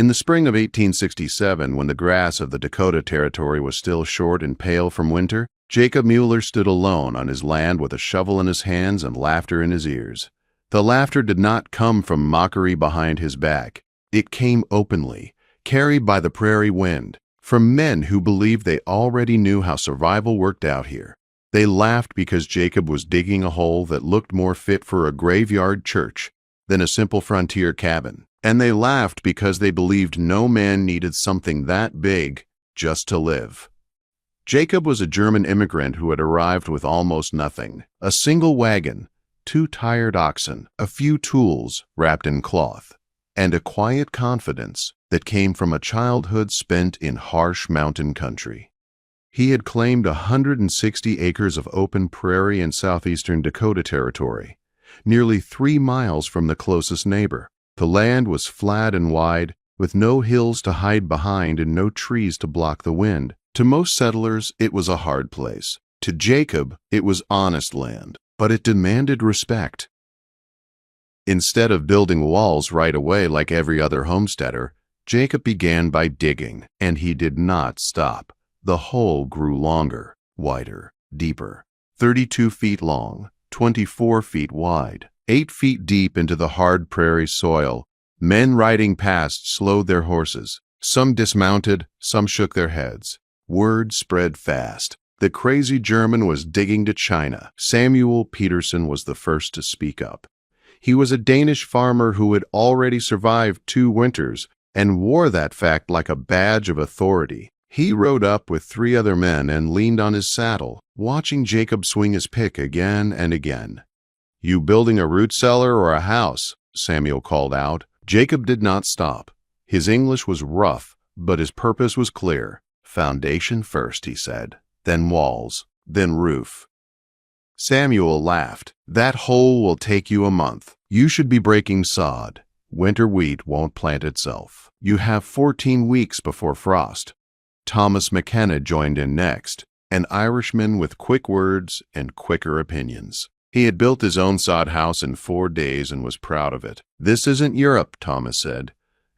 In the spring of 1867, when the grass of the Dakota Territory was still short and pale from winter, Jacob Mueller stood alone on his land with a shovel in his hands and laughter in his ears. The laughter did not come from mockery behind his back. It came openly, carried by the prairie wind, from men who believed they already knew how survival worked out here. They laughed because Jacob was digging a hole that looked more fit for a graveyard church than a simple frontier cabin. And they laughed because they believed no man needed something that big just to live. Jacob was a German immigrant who had arrived with almost nothing: a single wagon, 2 tired oxen, a few tools wrapped in cloth, and a quiet confidence that came from a childhood spent in harsh mountain country. He had claimed 160 acres of open prairie in southeastern Dakota Territory, nearly 3 miles from the closest neighbor. The land was flat and wide, with no hills to hide behind and no trees to block the wind. To most settlers, it was a hard place. To Jacob, it was honest land, but it demanded respect. Instead of building walls right away like every other homesteader, Jacob began by digging, and he did not stop. The hole grew longer, wider, deeper, 32 feet long, 24 feet wide. 8 feet deep into the hard prairie soil. Men riding past slowed their horses. Some dismounted, some shook their heads. Word spread fast. The crazy German was digging to China. Samuel Peterson was the first to speak up. He was a Danish farmer who had already survived 2 winters and wore that fact like a badge of authority. He rode up with 3 other men and leaned on his saddle, watching Jacob swing his pick again and again. "You building a root cellar or a house?" Samuel called out. Jacob did not stop. His English was rough, but his purpose was clear. "Foundation first," he said. "Then walls, then roof." Samuel laughed. "That hole will take you a month. You should be breaking sod. Winter wheat won't plant itself. You have 14 weeks before frost." Thomas McKenna joined in next, an Irishman with quick words and quicker opinions. He had built his own sod house in 4 days and was proud of it. "This isn't Europe," Thomas said.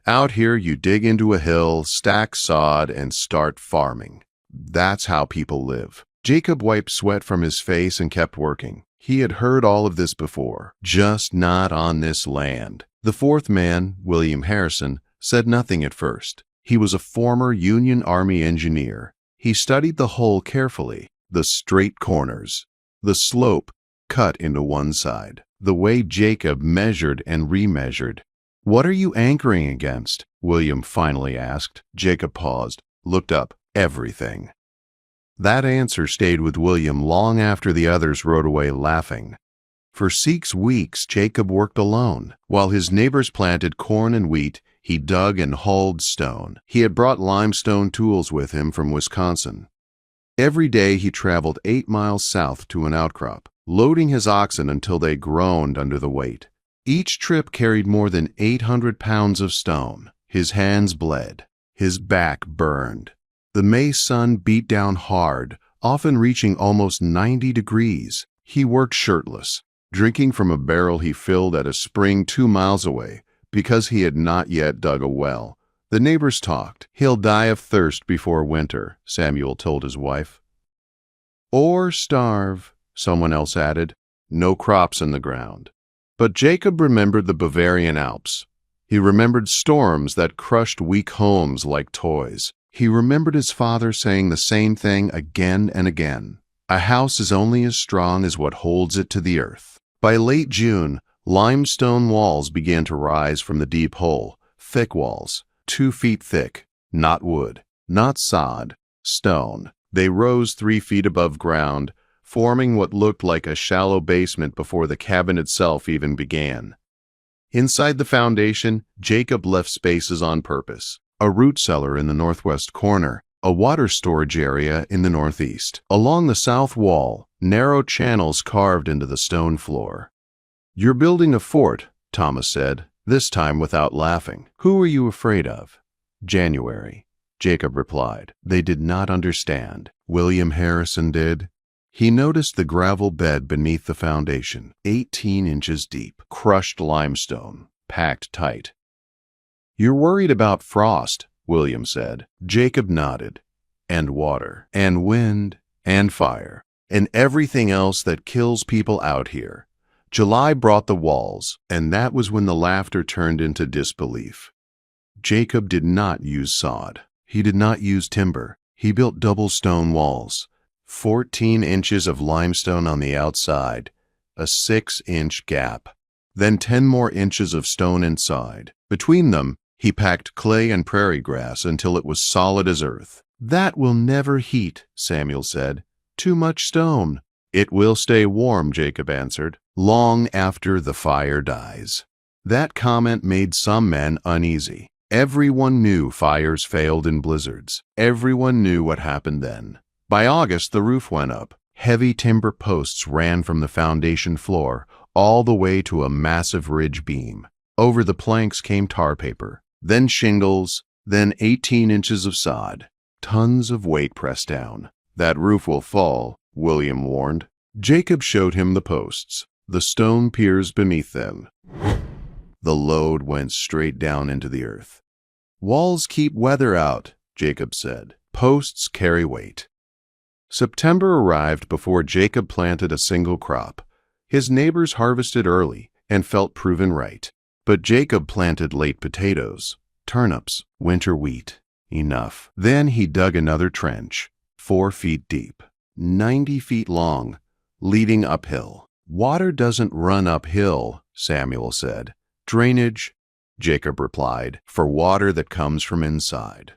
"Out here you dig into a hill, stack sod, and start farming. That's how people live." Jacob wiped sweat from his face and kept working. He had heard all of this before, just not on this land. The 4th man, William Harrison, said nothing at first. He was a former Union Army engineer. He studied the hole carefully, the straight corners, the slope cut into one side, the way Jacob measured and remeasured. "What are you anchoring against?" William finally asked. Jacob paused, looked up. "Everything." That answer stayed with William long after the others rode away laughing. For 6 weeks, Jacob worked alone. While his neighbors planted corn and wheat, he dug and hauled stone. He had brought limestone tools with him from Wisconsin. Every day he traveled 8 miles south to an outcrop, loading his oxen until they groaned under the weight. Each trip carried more than 800 pounds of stone. His hands bled. His back burned. The May sun beat down hard, often reaching almost 90 degrees. He worked shirtless, drinking from a barrel he filled at a spring 2 miles away because he had not yet dug a well. The neighbors talked. "He'll die of thirst before winter," Samuel told his wife. "Or starve," someone else added. "No crops in the ground." But Jacob remembered the Bavarian Alps. He remembered storms that crushed weak homes like toys. He remembered his father saying the same thing again and again. "A house is only as strong as what holds it to the earth." By late June, limestone walls began to rise from the deep hole, thick walls, 2 feet thick, not wood, not sod, stone. They rose 3 feet above ground, forming what looked like a shallow basement before the cabin itself even began. Inside the foundation, Jacob left spaces on purpose. A root cellar in the northwest corner, a water storage area in the northeast. Along the south wall, narrow channels carved into the stone floor. "You're building a fort," Thomas said, this time without laughing. "Who are you afraid of?" "January," Jacob replied. They did not understand. William Harrison did. He noticed the gravel bed beneath the foundation, 18 inches deep, crushed limestone, packed tight. "You're worried about frost," William said. Jacob nodded. "And water, and wind, and fire, and everything else that kills people out here." July brought the walls, and that was when the laughter turned into disbelief. Jacob did not use sod. He did not use timber. He built double stone walls, 14 inches of limestone on the outside, a 6-inch gap, then 10 more inches of stone inside. Between them, he packed clay and prairie grass until it was solid as earth. "That will never heat," Samuel said. "Too much stone." "It will stay warm," Jacob answered, "long after the fire dies." That comment made some men uneasy. Everyone knew fires failed in blizzards. Everyone knew what happened then. By August, the roof went up. Heavy timber posts ran from the foundation floor all the way to a massive ridge beam. Over the planks came tar paper, then shingles, then 18 inches of sod. Tons of weight pressed down. "That roof will fall," William warned. Jacob showed him the posts, the stone piers beneath them. The load went straight down into the earth. "Walls keep weather out," Jacob said. "Posts carry weight." September arrived before Jacob planted a single crop. His neighbors harvested early and felt proven right. But Jacob planted late potatoes, turnips, winter wheat. Enough. Then he dug another trench, 4 feet deep, 90 feet long, leading uphill. "Water doesn't run uphill," Samuel said. "Drainage," Jacob replied, "for water that comes from inside."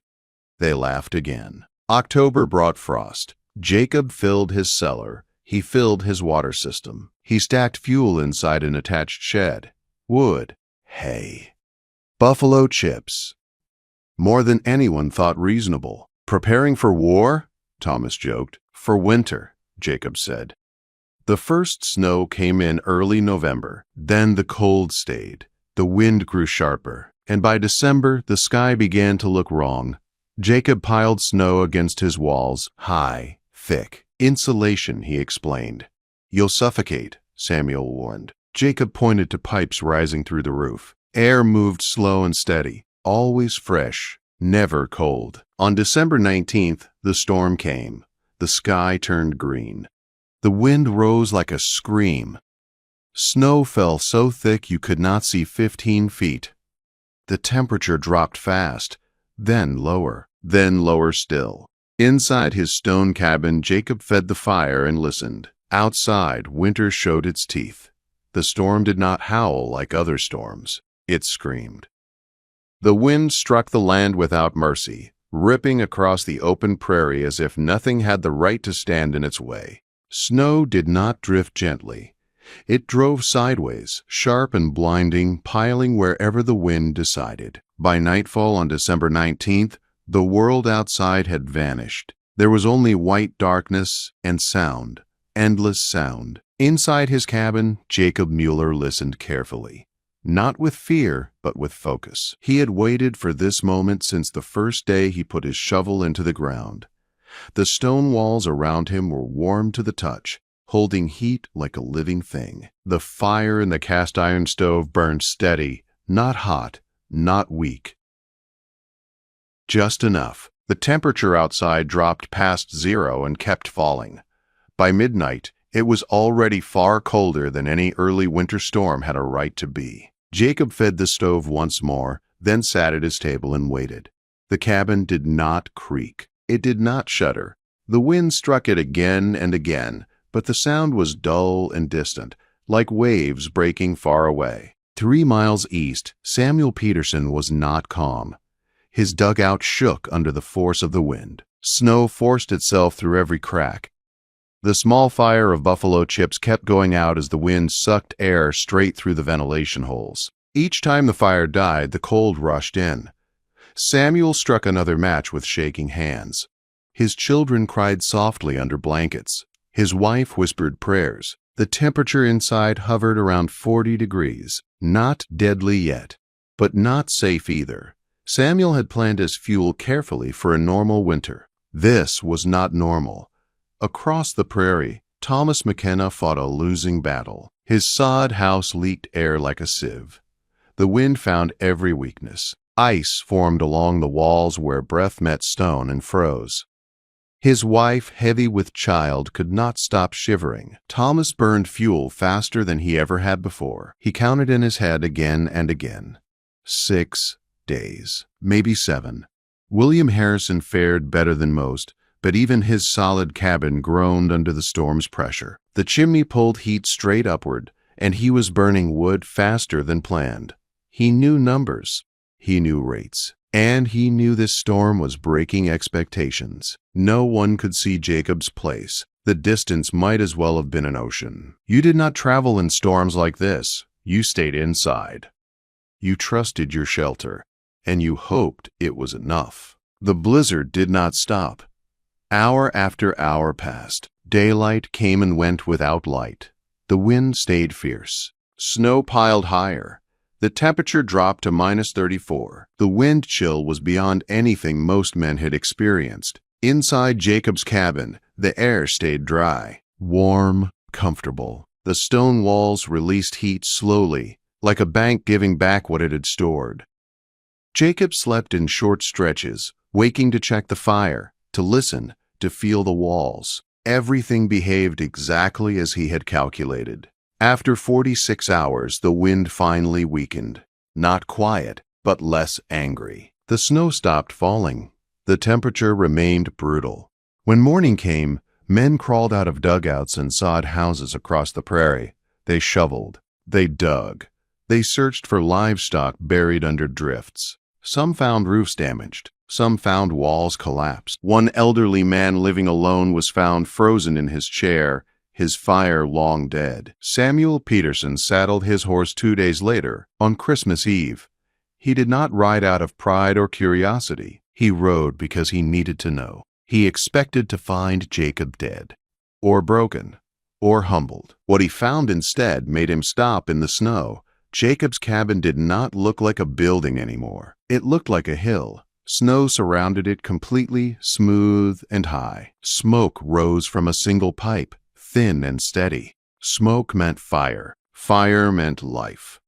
They laughed again. October brought frost. Jacob filled his cellar. He filled his water system. He stacked fuel inside an attached shed. Wood, hay, buffalo chips. More than anyone thought reasonable. "Preparing for war?" Thomas joked. "For winter," Jacob said. The first snow came in early November. Then the cold stayed. The wind grew sharper, and by December the sky began to look wrong. Jacob piled snow against his walls, high, thick. "Insulation," he explained. "You'll suffocate," Samuel warned. Jacob pointed to pipes rising through the roof. Air moved slow and steady, always fresh, never cold. On December 19th, the storm came. The sky turned green. The wind rose like a scream. Snow fell so thick you could not see 15 feet. The temperature dropped fast, then lower still. Inside his stone cabin, Jacob fed the fire and listened. Outside, winter showed its teeth. The storm did not howl like other storms. It screamed. The wind struck the land without mercy, ripping across the open prairie as if nothing had the right to stand in its way. Snow did not drift gently. It drove sideways, sharp and blinding, piling wherever the wind decided. By nightfall on December 19th, the world outside had vanished. There was only white darkness and sound, endless sound. Inside his cabin, Jacob Mueller listened carefully. Not with fear, but with focus. He had waited for this moment since the first day he put his shovel into the ground. The stone walls around him were warm to the touch, holding heat like a living thing. The fire in the cast-iron stove burned steady, not hot, not weak. Just enough. The temperature outside dropped past 0 and kept falling. By midnight, it was already far colder than any early winter storm had a right to be. Jacob fed the stove once more, then sat at his table and waited. The cabin did not creak. It did not shudder. The wind struck it again and again, but the sound was dull and distant, like waves breaking far away. 3 miles east, Samuel Peterson was not calm. His dugout shook under the force of the wind. Snow forced itself through every crack. The small fire of buffalo chips kept going out as the wind sucked air straight through the ventilation holes. Each time the fire died, the cold rushed in. Samuel struck another match with shaking hands. His children cried softly under blankets. His wife whispered prayers. The temperature inside hovered around 40 degrees. Not deadly yet, but not safe either. Samuel had planned his fuel carefully for a normal winter. This was not normal. Across the prairie, Thomas McKenna fought a losing battle. His sod house leaked air like a sieve. The wind found every weakness. Ice formed along the walls where breath met stone and froze. His wife, heavy with child, could not stop shivering. Thomas burned fuel faster than he ever had before. He counted in his head again and again. 6 days, maybe 7. William Harrison fared better than most, but even his solid cabin groaned under the storm's pressure. The chimney pulled heat straight upward, and he was burning wood faster than planned. He knew numbers. He knew rates. And he knew this storm was breaking expectations. No one could see Jacob's place. The distance might as well have been an ocean. You did not travel in storms like this. You stayed inside. You trusted your shelter, and you hoped it was enough. The blizzard did not stop. Hour after hour passed. Daylight came and went without light. The wind stayed fierce. Snow piled higher. The temperature dropped to -34. The wind chill was beyond anything most men had experienced. Inside Jacob's cabin, the air stayed dry, warm, comfortable. The stone walls released heat slowly, like a bank giving back what it had stored. Jacob slept in short stretches, waking to check the fire, to listen, to feel the walls. Everything behaved exactly as he had calculated. After 46 hours, the wind finally weakened. Not quiet, but less angry. The snow stopped falling. The temperature remained brutal. When morning came, men crawled out of dugouts and sod houses across the prairie. They shoveled. They dug. They searched for livestock buried under drifts. Some found roofs damaged. Some found walls collapsed. One elderly man living alone was found frozen in his chair, his fire long dead. Samuel Peterson saddled his horse 2 days later, on Christmas Eve. He did not ride out of pride or curiosity. He rode because he needed to know. He expected to find Jacob dead, or broken, or humbled. What he found instead made him stop in the snow. Jacob's cabin did not look like a building anymore. It looked like a hill. Snow surrounded it completely, smooth and high. Smoke rose from a single pipe, thin and steady. Smoke meant fire. Fire meant life.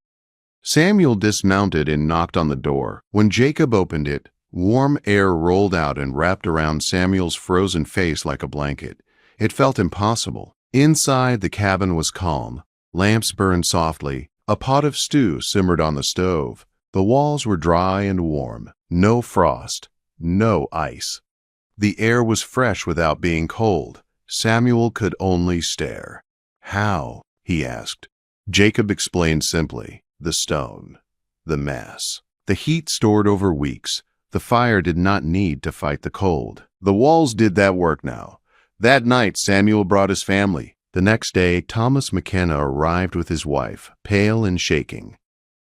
Samuel dismounted and knocked on the door. When Jacob opened it, warm air rolled out and wrapped around Samuel's frozen face like a blanket. It felt impossible. Inside, the cabin was calm. Lamps burned softly. A pot of stew simmered on the stove. The walls were dry and warm. No frost. No ice. The air was fresh without being cold. Samuel could only stare. "How?" he asked. Jacob explained simply. The stone. The mass. The heat stored over weeks. The fire did not need to fight the cold. The walls did that work now. That night, Samuel brought his family. The next day, Thomas McKenna arrived with his wife, pale and shaking.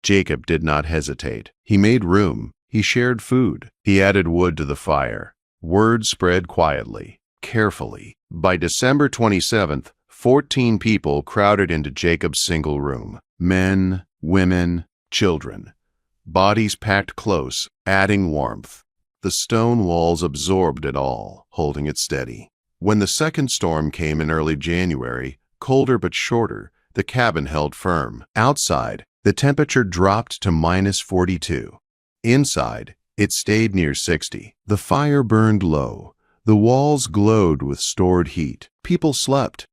Jacob did not hesitate. He made room. He shared food. He added wood to the fire. Word spread quietly, carefully. By December 27th, 14 people crowded into Jacob's single room. Men, women, children. Bodies packed close, adding warmth. The stone walls absorbed it all, holding it steady. When the second storm came in early January, colder but shorter, the cabin held firm. Outside, the temperature dropped to -42. Inside, it stayed near 60. The fire burned low. The walls glowed with stored heat. People slept.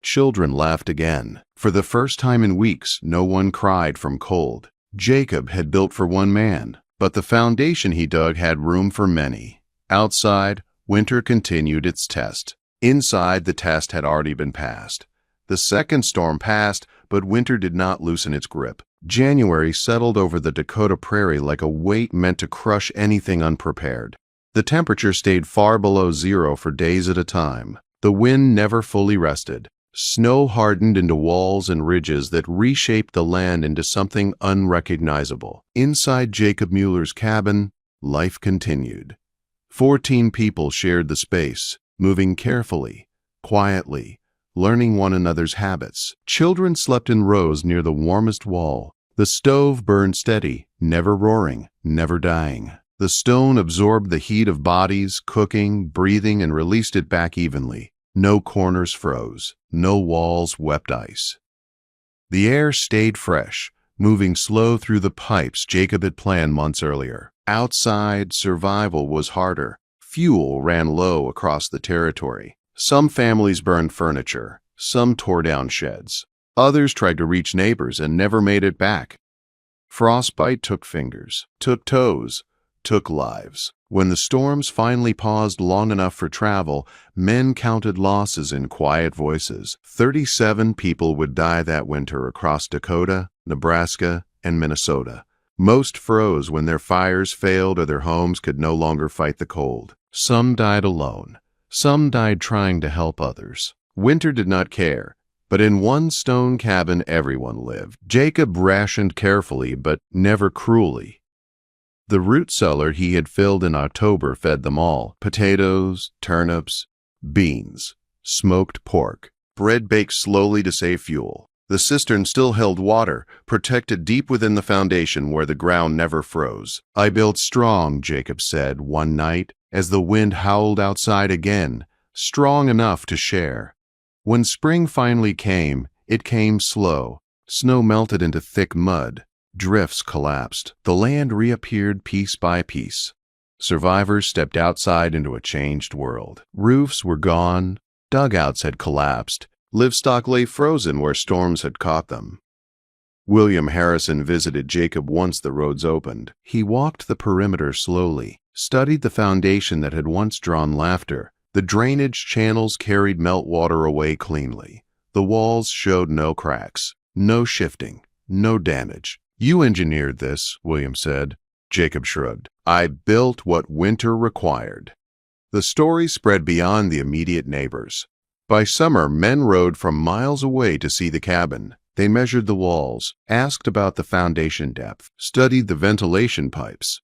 Children laughed again. For the first time in weeks, no one cried from cold. Jacob had built for one man, but the foundation he dug had room for many. Outside, winter continued its test. Inside, the test had already been passed. The second storm passed, but winter did not loosen its grip. January settled over the Dakota prairie like a weight meant to crush anything unprepared. The temperature stayed far below zero for days at a time. The wind never fully rested. Snow hardened into walls and ridges that reshaped the land into something unrecognizable. Inside Jacob Mueller's cabin, life continued. 14 people shared the space, moving carefully, quietly, learning one another's habits. Children slept in rows near the warmest wall. The stove burned steady, never roaring, never dying. The stone absorbed the heat of bodies, cooking, breathing, and released it back evenly. No corners froze. No walls wept ice. The air stayed fresh, moving slow through the pipes Jacob had planned months earlier. Outside, survival was harder. Fuel ran low across the territory. Some families burned furniture. Some tore down sheds. Others tried to reach neighbors and never made it back. Frostbite took fingers, took toes, took lives. When the storms finally paused long enough for travel, men counted losses in quiet voices. 37 people would die that winter across Dakota, Nebraska, and Minnesota. Most froze when their fires failed or their homes could no longer fight the cold. Some died alone. Some died trying to help others. Winter did not care, but in one stone cabin everyone lived. Jacob rationed carefully, but never cruelly. The root cellar he had filled in October fed them all: potatoes, turnips, beans, smoked pork, bread baked slowly to save fuel. The cistern still held water, protected deep within the foundation where the ground never froze. "I built strong," Jacob said one night as the wind howled outside again, strong enough to share. When spring finally came, it came slow. Snow melted into thick mud. Drifts collapsed. The land reappeared piece by piece. Survivors stepped outside into a changed world. Roofs were gone. Dugouts had collapsed. Livestock lay frozen where storms had caught them. William Harrison visited Jacob once the roads opened. He walked the perimeter slowly, studied the foundation that had once drawn laughter. The drainage channels carried meltwater away cleanly. The walls showed no cracks, no shifting, no damage. "You engineered this," William said. Jacob shrugged. "I built what winter required." The story spread beyond the immediate neighbors. By summer, men rode from miles away to see the cabin. They measured the walls, asked about the foundation depth, studied the ventilation pipes.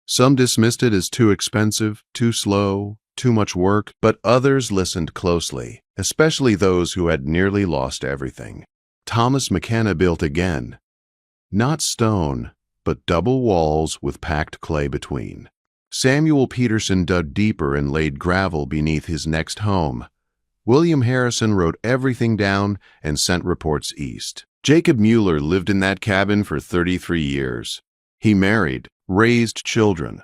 Some dismissed it as too expensive, too slow, too much work, but others listened closely, especially those who had nearly lost everything. Thomas McKenna built again. Not stone, but double walls with packed clay between. Samuel Peterson dug deeper and laid gravel beneath his next home. William Harrison wrote everything down and sent reports east. Jacob Mueller lived in that cabin for 33 years. He married, raised children,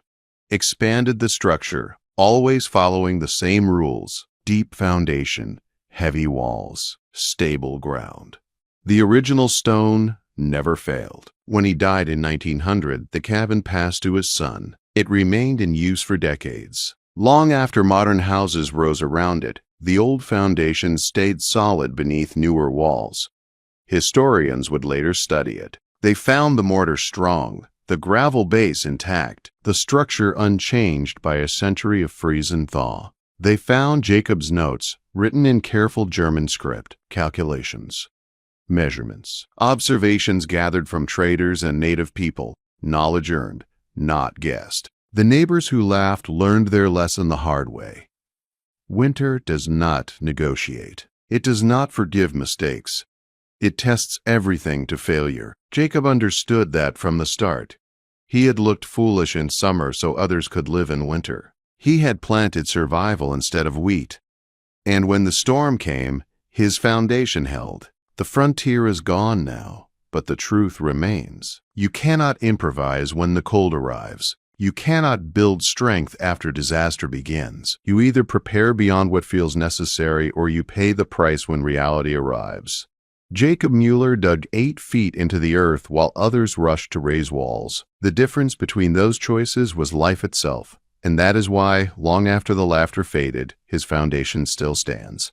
expanded the structure, always following the same rules: deep foundation, heavy walls, stable ground. The original stone never failed. When he died in 1900, the cabin passed to his son. It remained in use for decades. Long after modern houses rose around it, the old foundation stayed solid beneath newer walls. Historians would later study it. They found the mortar strong, the gravel base intact, the structure unchanged by a century of freeze and thaw. They found Jacob's notes, written in careful German script, calculations, measurements, observations gathered from traders and native people, knowledge earned, not guessed. The neighbors who laughed learned their lesson the hard way. Winter does not negotiate. It does not forgive mistakes. It tests everything to failure. Jacob understood that from the start. He had looked foolish in summer so others could live in winter. He had planted survival instead of wheat. And when the storm came, his foundation held. The frontier is gone now, but the truth remains. You cannot improvise when the cold arrives. You cannot build strength after disaster begins. You either prepare beyond what feels necessary or you pay the price when reality arrives. Jacob Mueller dug 8 feet into the earth while others rushed to raise walls. The difference between those choices was life itself, and that is why, long after the laughter faded, his foundation still stands.